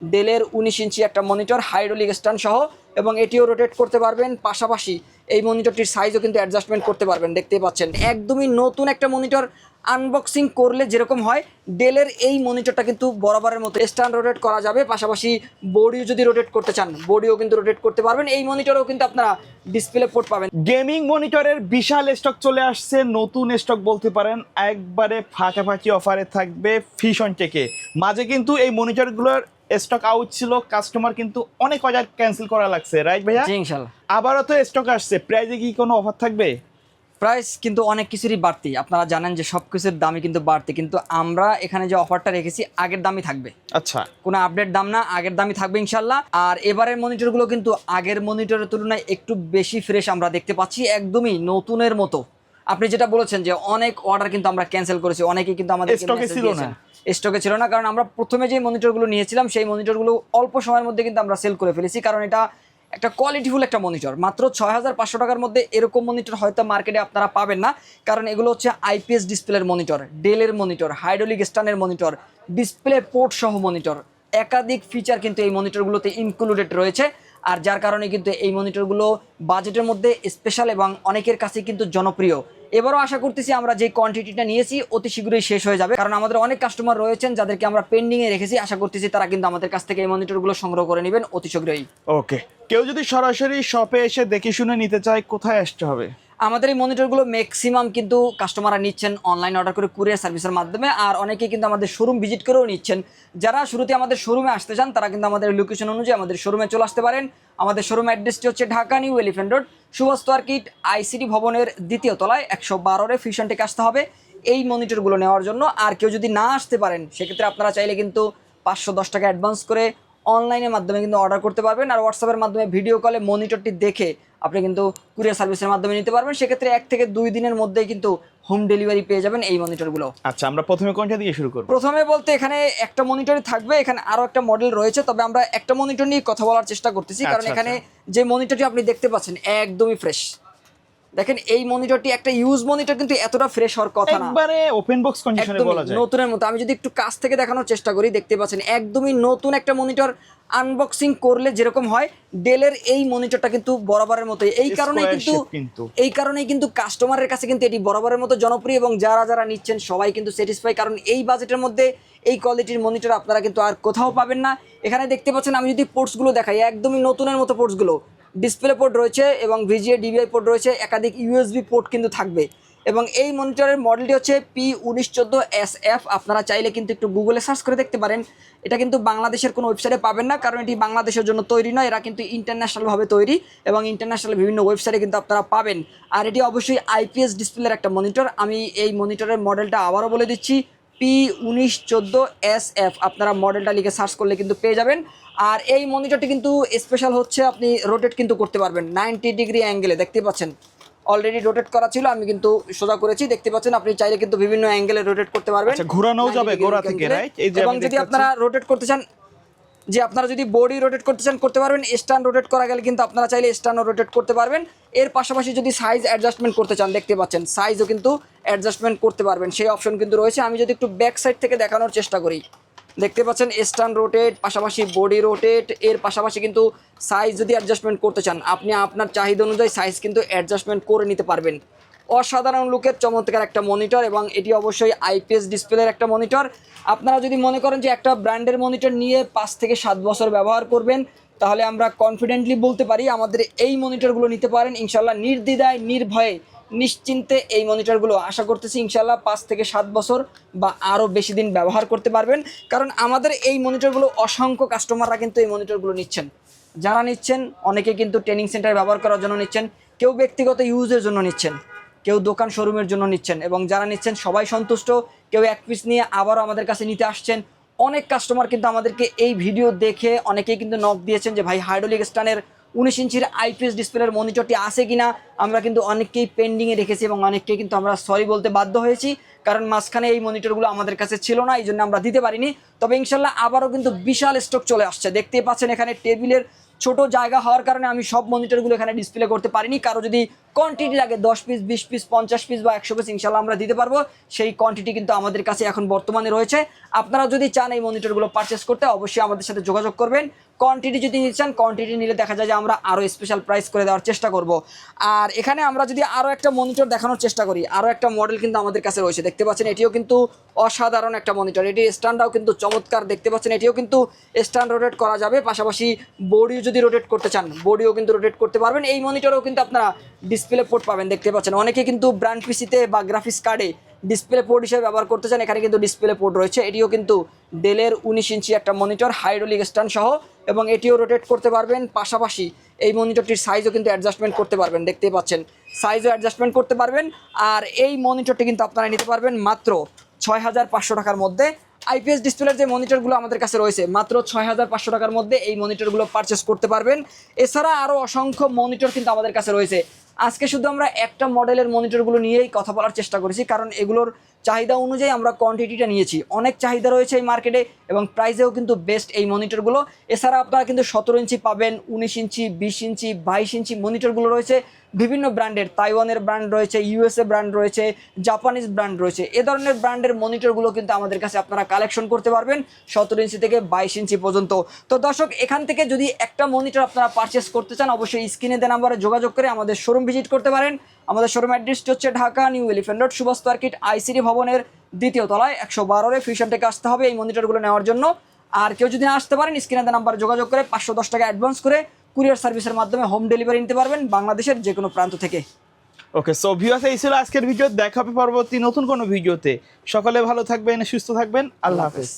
ডেলের 19 ইঞ্চি একটা monitor hydraulic stand সহ, এবং এটিও রোটেট করতে পারবেন। পাশাপাশি এই মনিটরটির সাইজও কিন্তু অ্যাডজাস্টমেন্ট করতে পারবেন, দেখতেই পাচ্ছেন একদমই নতুন একটা মনিটর। আনবক্সিং করলে যেরকম হয়, ডেলের এই মনিটরটা কিন্তু বরাবরের মতো স্ট্যান্ড রোটেট করা যাবে। পাশাপাশি বডিও যদি রোটেট করতে চান, বডিও কিন্তু রোটেট করতে পারবেন। এই মনিটরেও কিন্তু আপনারা ডিসপ্লে পোর্ট পাবেন। গেমিং মনিটরের বিশাল স্টক চলে আসছে, নতুন স্টক বলতে পারেন, একবারে ফাটাফাটি অফারে থাকবে ফিশন টেকে। মাঝে কিন্তু এই মনিটরগুলোর স্টক আউট ছিল, কাস্টমার কিন্তু অনেক অর্ডার ক্যান্সেল করা লাগছে, রাইট ভাইয়া? জি ইনশাল্লাহ। আবারও তো স্টক আসছে, প্রাইসে কি কোনো অফার থাকবে? প্রাইস কিন্তু অনেক কিছুরই বাড়তি, আপনারা জানেন যে সব কিছুর দামই কিন্তু বাড়তি, কিন্তু আমরা এখানে যে অফারটা রেখেছি আগের দামই থাকবে। আচ্ছা, কোনো আপডেট দাম না, আগের দামই থাকবে ইনশাল্লাহ। আর এবারের মনিটরগুলো কিন্তু আগের মনিটরের তুলনায় একটু বেশি ফ্রেশ আমরা দেখতে পাচ্ছি, একদমই নতুনের মতো। আপনি যেটা বলেছেন যে অনেক অর্ডার কিন্তু আমরা ক্যান্সেল করেছি, অনেকেই কিন্তু আমাদের স্টকে ছিল না। স্টকে ছিল না, কারণ আমরা প্রথমে যে মনিটরগুলো নিয়েছিলাম সেই মনিটরগুলো অল্প সময়ের মধ্যে কিন্তু আমরা সেল করে ফেলেছি, কারণ এটা একটা কোয়ালিটিফুল একটা মনিটর। মাত্র 6500 টাকার মধ্যে এরকম মনিটর হয়তো মার্কেটে আপনারা পাবেন না, কারণ এগুলো হচ্ছে আইপিএস ডিসপ্লের মনিটর, ডেলের মনিটর, হাইড্রোলিক স্ট্যান্ডের মনিটর, ডিসপ্লে পোর্ট সহ মনিটর। একাধিক ফিচার কিন্তু এই মনিটরগুলোতে ইনক্লুডেড রয়েছে, আর যার কারণে কিন্তু এই মনিটরগুলো বাজেটের মধ্যে স্পেশাল এবং অনেকের কাছে কিন্তু জনপ্রিয়। এবারও আশা করতেছি আমরা যে কোয়ান্টিটিটা নিয়েছি অতি শীঘ্রই শেষ হয়ে যাবে, কারণ আমাদের অনেক কাস্টমার রয়েছেন যাদেরকে আমরা পেন্ডিংয়ে রেখেছি। আশা করতেছি তারা কিন্তু আমাদের কাছ থেকে এই মনিটরগুলো সংগ্রহ করে নেবেন অতি শীঘ্রই। ওকে, কেউ যদি সরাসরি শপে এসে দেখে শুনে নিতে চায়, কোথায় আসতে হবে? আমাদের এই মনিটরগুলো ম্যাক্সিমাম কিন্তু কাস্টমাররা নিচ্ছেন অনলাইন অর্ডার করে কুরিয়ার সার্ভিসের মাধ্যমে, আর অনেকে কিন্তু আমাদের শোরুম ভিজিট করেও নিচ্ছেন। যারা শুরুতে আমাদের শোরুমে আসতে চান তারা কিন্তু আমাদের লোকেশন অনুযায়ী আমাদের শোরুমে চলে আসতে পারেন। আমাদের শোরুম অ্যাড্রেসটি হচ্ছে Dhaka New Elephant Road, Subhash Market, ICD ভবনের 2য় তলায় 112-এ ফিশন টেক আসতে হবে এই মনিটরগুলো নেওয়ার জন্য। আর কেউ যদি না আসতে পারেন সেক্ষেত্রে আপনারা চাইলে কিন্তু 510 টাকা অ্যাডভান্স করে অনলাইনের মাধ্যমে কিন্তু অর্ডার করতে পারবেন, আর হোয়াটসঅ্যাপের মাধ্যমে ভিডিও কলে মনিটরটি দেখে আপনি কিন্তু কুরিয়ার সার্ভিসের মাধ্যমে নিতে পারবেন। সেক্ষেত্রে 1 থেকে 2 দিনের মধ্যেই কিন্তু হোম ডেলিভারি পেয়ে যাবেন এই মনিটরগুলো। আচ্ছা, আমরা প্রথমে কোনটা দিয়ে শুরু করব? প্রথমে বলতে এখানে একটা মনিটরই থাকবে, এখানে আরো একটা মডেল রয়েছে, তবে আমরা একটা মনিটর নিয়ে কথা বলার চেষ্টা করতেছি, কারণ আচ্ছা, এখানে যে মনিটরটি আপনি দেখতে পাচ্ছেন একদমই ফ্রেশ। দেখেন এই মনিটরটি একটা ইউজ মনিটর, কিন্তু এতটা ফ্রেশ হওয়ার কথা না, একবারে ওপেন বক্স কন্ডিশনে বলা যায়, নতুনের মতো। আমি যদি একটু কাছ থেকে দেখানোর চেষ্টা করি, দেখতে পাচ্ছেন একদমই নতুন একটা মনিটর। আনবক্সিং করলে যেরকম হয়, ডেলের এই মনিটরটা কিন্তু বরাবরের মতো। এই কারণেই কিন্তু কাস্টমারের কাছে কিন্তু এটি বরাবরের মতো জনপ্রিয়, এবং যারা যারা নিচ্ছেন সবাই কিন্তু স্যাটিসফাই, কারণ এই বাজেটের মধ্যে এই কোয়ালিটির মনিটর আপনারা কিন্তু আর কোথাও পাবেন না। এখানে দেখতে পাচ্ছেন, আমি যদি পোর্টসগুলো দেখাই, একদমই নতুনের মতো পোর্টসগুলো। ডিসপ্লে পোর্ট রয়েছে এবং ভিজিএ ডিভিআই পোর্ট রয়েছে, একাধিক ইউএসবি পোর্ট কিন্তু থাকবে। এবং এই মনিটরের মডেলটি হচ্ছে P1914SF। আপনারা চাইলে কিন্তু একটু গুগলে সার্চ করে দেখতে পারেন। এটা কিন্তু বাংলাদেশের কোনো ওয়েবসাইটে পাবেন না, কারণ এটি বাংলাদেশের জন্য তৈরি নয়, এরা কিন্তু ইন্টারন্যাশনালভাবে তৈরি, এবং ইন্টারন্যাশনাল বিভিন্ন ওয়েবসাইটে কিন্তু আপনারা পাবেন। আর এটি অবশ্যই আইপিএস ডিসপ্লের একটা মনিটর। আমি এই মনিটরের মডেলটা আবারও বলে দিচ্ছি, P1914SF। আপনারা মডেলটা লিখে সার্চ করলে কিন্তু পেয়ে যাবেন। আর এই মনিটরটি কিন্তু স্পেশাল হচ্ছে, আপনি রোটেট কিন্তু করতে পারবেন 90 ডিগ্রি অ্যাঙ্গেলে। দেখতে পাচ্ছেন অলরেডি রোটেট করা ছিল, আমি কিন্তু সোজা করেছি, দেখতে পাচ্ছেন। আপনি চাইলে কিন্তু বিভিন্ন অ্যাঙ্গেলে রোটেট করতে পারবেন। আচ্ছা, ঘোরানো যাবে গোড়া থেকে, রাইট? এই যে এবং যদি আপনারা রোটেট করতে চান, যে আপনারা যদি বডি রোটেট করতে চান করতে পারবেন। স্ট্যান্ড রোটেট করা গেলে কিন্তু আপনারা চাইলে স্ট্যান্ডও রোটেট করতে পারবেন। এর পাশাপাশি যদি সাইজ অ্যাডজাস্টমেন্ট করতে চান, দেখতে পাচ্ছেন সাইজও কিন্তু অ্যাডজাস্টমেন্ট করতে পারবেন, সেই অপশন কিন্তু রয়েছে। আমি যদি একটু ব্যাক সাইড থেকে দেখানোর চেষ্টা করি, দেখতে পাচ্ছেন স্ট্যান্ড রোটেট, পাশাপাশি বডি রোটেট। এর পাশাপাশি কিন্তু সাইজ যদি অ্যাডজাস্টমেন্ট করতে চান, আপনি আপনার চাহিদা অনুযায়ী সাইজ কিন্তু অ্যাডজাস্টমেন্ট করে নিতে পারবেন। অসাধারণ লুকের চমৎকার একটা মনিটর, এবং এটি অবশ্যই আইপিএস ডিসপ্লের একটা মনিটর। আপনারা যদি মনে করেন যে একটা ব্র্যান্ডের মনিটর নিয়ে 5 থেকে 7 বছর ব্যবহার করবেন, তাহলে আমরা কনফিডেন্টলি বলতে পারি আমাদের এই মনিটরগুলো নিতে পারেন ইনশাল্লাহ, নির্দ্বিধায় নির্ভয়ে নিশ্চিন্তে। এই মনিটরগুলো আশা করতেছি ইনশাল্লাহ 5 থেকে 7 বছর বা আরও বেশি দিন ব্যবহার করতে পারবেন, কারণ আমাদের এই মনিটরগুলো অসংখ্য কাস্টমাররা কিন্তু এই মনিটরগুলো নিচ্ছেন। যারা নিচ্ছেন অনেকে কিন্তু ট্রেনিং সেন্টারে ব্যবহার করার জন্য নিচ্ছেন, কেউ ব্যক্তিগত ইউজের জন্য নিচ্ছেন, কেউ দোকান শোরুমের জন্য নিচ্ছেন, এবং যারা নিচ্ছেন সবাই সন্তুষ্ট। কেউ এক পিস নিয়ে আবারও আমাদের কাছে নিতে আসছেন। অনেক কাস্টমার কিন্তু আমাদেরকে এই ভিডিও দেখে অনেকেই কিন্তু নক দিয়েছেন যে ভাই হাইড্রোলিক স্ট্যান্ডের 19 ইঞ্চির আইপিএস ডিসপ্লের মনিটরটি আছে কিনা। আমরা কিন্তু অনেককেই পেন্ডিংয়ে রেখেছি, এবং অনেককেই কিন্তু আমরা সরি বলতে বাধ্য হয়েছি, কারণ মাঝখানে এই মনিটরগুলো আমাদের কাছে ছিল না, এই জন্য আমরা দিতে পারিনি। তবে ইনশাল্লাহ আবারও কিন্তু বিশাল স্টক চলে আসছে। দেখতেই পাচ্ছেন এখানে টেবিলের ছোট জায়গা হওয়ার কারণে আমি সব মনিটরগুলো এখানে ডিসপ্লে করতে পারিনি। কারো যদি কোয়ান্টিটি লাগে 10 পিস 20 পিস 50 পিস বা 100 পিস ইনশাল্লাহ আমরা দিতে পারবো। সেই কোয়ান্টিটি কিন্তু আমাদের কাছে এখন বর্তমানে রয়েছে। আপনারা যদি চান এই মনিটরগুলো পারচেস করতে অবশ্যই আমাদের সাথে যোগাযোগ করবেন। কোয়ান্টিটি যদি নিতে চান, কোয়ান্টিটি নিলে দেখা যায় যে আমরা আরও স্পেশাল প্রাইস করে দেওয়ার চেষ্টা করব। আর এখানে আমরা যদি আরও একটা মনিটর দেখানোর চেষ্টা করি, আরও একটা মডেল কিন্তু আমাদের কাছে রয়েছে। দেখতে পাচ্ছেন এটিও কিন্তু অসাধারণ একটা মনিটর, এটি স্ট্যান্ডটাও কিন্তু চমৎকার। দেখতে পাচ্ছেন এটিও কিন্তু স্ট্যান্ড রোটেট করা যাবে, পাশাপাশি বডিও যদি রোটেট করতে চান বডিও কিন্তু রোটেট করতে পারবেন। এই মনিটরেও কিন্তু আপনারা ডিসপ্লে পোর্ট পাবেন। দেখতে পাচ্ছেন অনেকে কিন্তু ব্র্যান্ড পিসিতে বা গ্রাফিক্স কার্ডে ডিসপ্লে পোর্ট হিসেবে ব্যবহার করতে চান, এখানে কিন্তু ডিসপ্লে পোর্ট রয়েছে। এটিও কিন্তু ডেলের 19 ইঞ্চি একটা মনিটর, হাইড্রোলিক স্ট্যান্ড সহ, এবং এটিও রোটেট করতে পারবেন। পাশাপাশি এই মনিটরটির সাইজও কিন্তু অ্যাডজাস্টমেন্ট করতে পারবেন। দেখতেই পাচ্ছেন সাইজও অ্যাডজাস্টমেন্ট করতে পারবেন। আর এই মনিটরটি কিন্তু আপনারা নিতে পারবেন মাত্র 6500 টাকার মধ্যে। আইপিএস ডিসপ্লের যে মনিটরগুলো আমাদের কাছে রয়েছে মাত্র 6500 টাকার মধ্যে এই মনিটরগুলো পারচেস করতে পারবেন। এছাড়া আরও অসংখ্য মনিটর কিন্তু আমাদের কাছে রয়েছে। আজকে শুধু আমরা একটা মডেলের মনিটরগুলো নিয়েই কথা বলার চেষ্টা করেছি, কারণ এগুলোর চাহিদা অনুযায়ী আমরা কোয়ান্টিটিটা নিয়েছি। অনেক চাহিদা রয়েছে এই মার্কেটে এবং প্রাইসেও কিন্তু বেস্ট এই মনিটরগুলো। এছাড়া আপনারা কিন্তু 17 ইঞ্চি পাবেন, 19 ইঞ্চি, 20 ইঞ্চি, 22 ইঞ্চি মনিটরগুলো রয়েছে বিভিন্ন ব্র্যান্ডের। তাইওয়ানের ব্র্যান্ড রয়েছে, ইউএসএ ব্র্যান্ড রয়েছে, জাপানিজ ব্র্যান্ড রয়েছে। এ ধরনের ব্র্যান্ডের মনিটরগুলো কিন্তু আমাদের কাছে আপনারা কালেকশন করতে পারবেন 17 ইঞ্চি থেকে 22 ইঞ্চি পর্যন্ত। তো দর্শক, এখান থেকে যদি একটা মনিটর আপনারা পারচেস করতে চান অবশ্যই স্ক্রিনে দেওয়া নাম্বারে যোগাযোগ করে আমাদের শোরুম ভিজিট করতে পারেন। আমাদের শোরুম অ্যাড্রেসটি হচ্ছে Dhaka New Elephant Road, Subhash Market, ICD ভবনের 2য় তলায় 112 ফিউশন থেকে আসতে হবে এই মনিটরগুলো নেওয়ার জন্য। আর কেউ যদি না আসতে পারেন স্ক্রিনে দেওয়া নাম্বারে যোগাযোগ করে 510 টাকা অ্যাডভান্স করে কুরিয়ার সার্ভিসের মাধ্যমে হোম ডেলিভারি নিতে পারবেন বাংলাদেশের যে কোনো প্রান্ত থেকে। ওকে, সো ভিউয়ার্স, এই ছিল আজকের ভিডিও। দেখা হবে পরবর্তী নতুন কোনো ভিডিওতে। সকলে ভালো থাকবেন, সুস্থ থাকবেন। আল্লাহ হাফেজ।